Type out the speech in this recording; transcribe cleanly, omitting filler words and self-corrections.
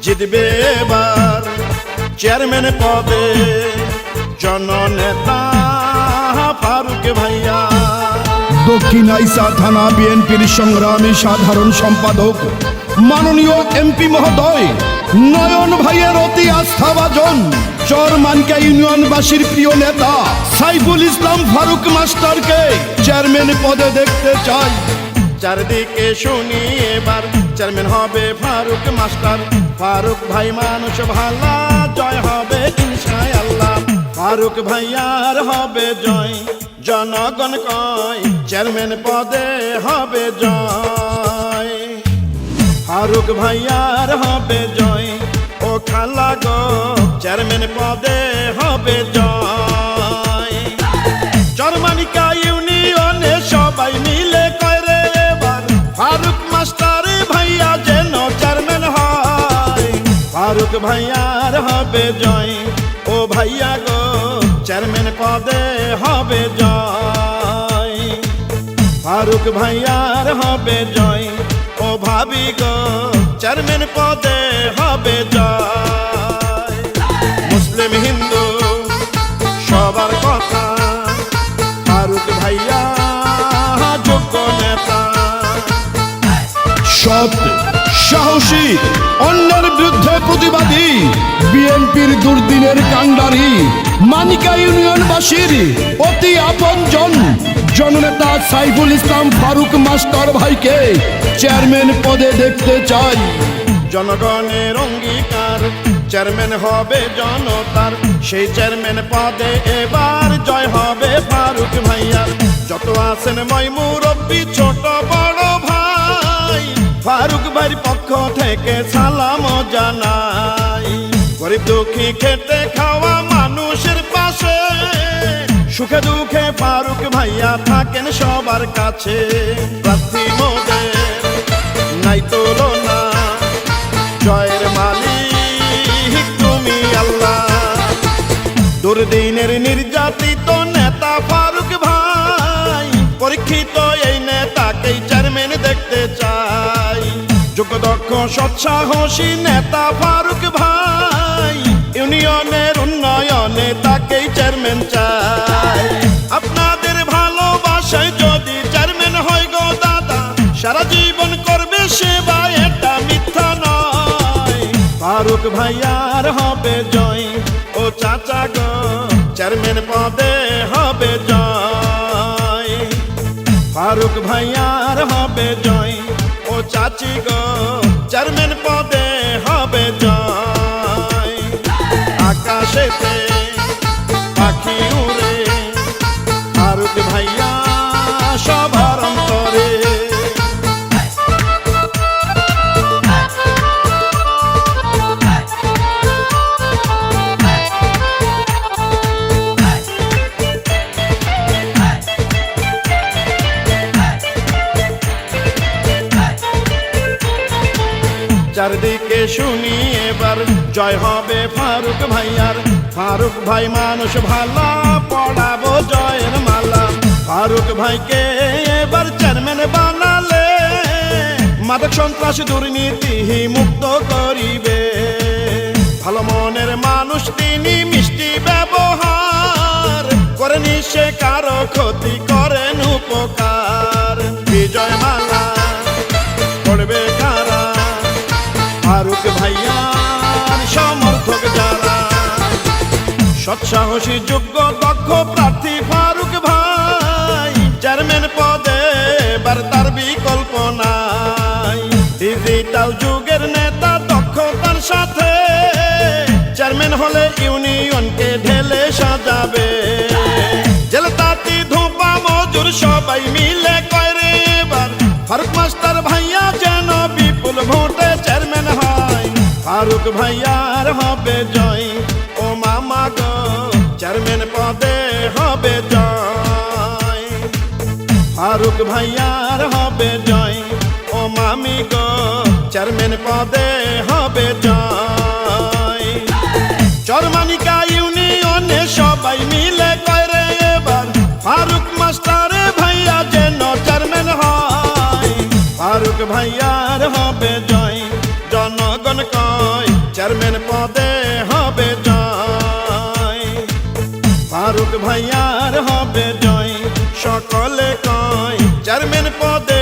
জিতবে এবার চেয়ারম্যান পদে জননেতা ফারুক ভাইয়া। দক্ষিণ আইসা থানা বিএনপির সংগ্রামী সাধারণ সম্পাদক মাননীয় এমপি মহোদয় নয়ন ভাইয়ের অতি আস্থাভাজন চরমানকা ইউনিয়নবাসীর প্রিয় নেতা সাইফুল ইসলাম ফারুক মাস্টারকে চেয়ারম্যান পদে দেখতে চাই। চারদিকে শুনি এবার চেয়ারম্যান হবে ফারুক মাস্টার। ফারুক ভাই মানুষ ভালা, জয় হবে ইনশাআল্লাহ। ফারুক ভাইয়ার হবে জয়, জনগণ কয় চেয়ারম্যান পদে হবে জয়। ফারুক ভাইয়ার হবে জয়, ও খালা গো চেয়ারম্যান পদে হবে জয়। চরমানিকা ইউনিয়নে সবাই মিলে কয় রে এবার ফারুক মাস্টার ভাইয়া যেন চেয়ারম্যান হয়। ফারুক ভাইয়ার হবে জয়, ও ভাইয়া গো চেয়ারম্যান পদে হবে জয়। ফারুক ভাইয়ার হবে জয়, ও ভাবি গো চেয়ারম্যান পদে হবে জয়। মুসলিম হিন্দু সবার কথা, ফারুক ভাইয়া যোগ্য নেতা। সৎ, সাহসী, অন্যের বিরুদ্ধে প্রতিবাদী, বিএনপির দুর্দিনের কাণ্ডারি, মানিকা ইউনিয়নবাসীর অতি আপনজন জননেতা সাইফুল ইসলাম ফারুক মাস্টার ভাইকে চেয়ারম্যান পদে দেখতে চাই। জনগণের অঙ্গীকার চেয়ারম্যান হবে জনতার, সেই চেয়ারম্যান পদে এবার জয় হবে ফারুক ভাইয়ার। যত আছেন মই মুরব্বী ছোট বড় ভাই, ফারুক ভাইয়ের পক্ষ থেকে সালাম জানাই। গরিব দুঃখী খেতে খাওয়া মানুষের পাশে, সুখে দুঃখে ফারুক ভাইয়া থাকেন সবার কাছে। প্রার্থী মোদের নাই তুলনা, জয়ের মালিক তুমি আল্লাহ। দুর্দিনের নির্যাতিত নেতা ফারুক ভাই, পরীক্ষিত এই নেতাকেই চেয়ারম্যান দেখতে চাই। যোগ্য দক্ষ সৎসাহসী নেতা ফারুক ভাই, ইউনিয়নের উন্নয়নে তাকেই চেয়ারম্যান চাই। আপনাদের ভালোবাসায় যদি চেয়ারম্যান হয় গো দাদা, সারা জীবন করবে সেবা, এটা মিথ্যা নয়। ফারুক ভাইয়ার হবে জয়, ও চাচা গো চেয়ারম্যান পদে হবে জয়। ফারুক ভাইয়ার হবে জয়, ও চাচি গো চেয়ারম্যান পদে হবে জয়। আকাশেতে পাখি উড়ে ফারুক ভাইয়া সবার অন্তরে। চারদিকে শুনি এবার জয় হবে ফারুক ভাইয়ার। ফারুক ভাই মানুষ ভালা, পড়াবো জয়ের মালা। ফারুক ভাইকে এবার চেয়ারম্যান বানালে, মাদক সন্ত্রাস দুর্নীতি মুক্ত করিবে। ভালো মনের মানুষ তিনি, মিষ্টি ব্যবহার করেনি সে কারো ক্ষতি, করেন উপকার। বিজয় মালা পড়বে কারা, ফারুক ভাইয়ার সমর্থক যারা। সৎসাহসী যোগ্য দক্ষ প্রার্থী ফারুক ভাই, চেয়ারম্যান পদে এবার তার বিকল্প নাই। ডিজিটাল যুগের নেতা দক্ষতার সাথে, চেয়ারম্যান হলে ইউনিয়নকে ঢেলে সাজাবে। জেলে তাঁতি ধোপা মজুর সবাই মিলে কয় রে এবার ফারুক মাস্টার ভাইয়া যেন বিপুল ভোটে চেয়ারম্যান হয়। ফারুক ভাইয়ার হবে জয়, ও মামা গো চেয়ারম্যান পদে হবে জয়। ফারুক ভাইয়ার হবে জয়, ও মামি গো চেয়ারম্যান পদে হবে জয়। চরমানিকা ইউনিয়নে সবাই মিলে কয় রে এবার ফারুক মাস্টার ভাইয়া যেন চেয়ারম্যান হয়। ফারুক ভাইয়ার হবে জয়, জনগণ কয় চেয়ারম্যান পদে হবে জয়, ফারুক ভাইয়ার হবে জয়। সকলে কয় চেয়ারম্যান পদে